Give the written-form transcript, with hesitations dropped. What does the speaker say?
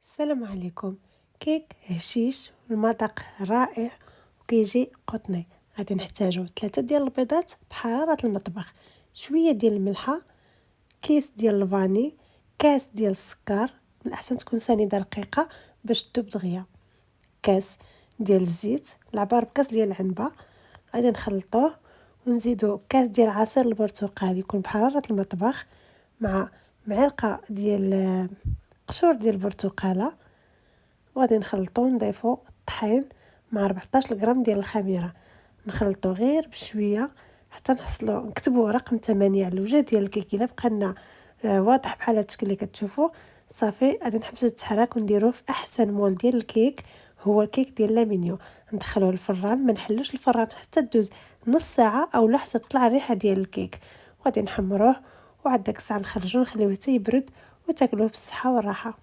السلام عليكم. كيك هشيش والمذاق رائع وكيجي قطني. غادي نحتاجو 3 ديال البيضات بحرارة المطبخ، شوية ديال الملحة، كيس ديال الفاني، كاس ديال السكر، من الأحسن تكون سنيدة رقيقة باش تذوب دغيا، كاس ديال الزيت، العبار بكاس ديال العنبة. غادي نخلطوه ونزيدو كاس ديال عصير البرتقال يكون بحرارة المطبخ، مع معلقة ديال قشور ديال البرتقالة. وغادي نخلطو ونضيفو الطحين مع 14 غرام ديال الخميرة، نخلطو غير بشوية حتى نحصلو نكتبو رقم 8 على الوجه ديال الكيك. الا بقى لنا واضح بحال هاد الشكل اللي كتشوفو صافي، غادي نحبسو التحراك ونديروه في احسن مول ديال الكيك، هو الكيك ديال لامينيو. ندخلوه للفران، ما نحلوش الفران حتى دوز نص ساعه او لا حتى تطلع الريحه ديال الكيك، وغادي نحمروه وعاد داك الساعه نخرجوه نخليوه حتى يبرد وتاكلوه بالصحه والراحه.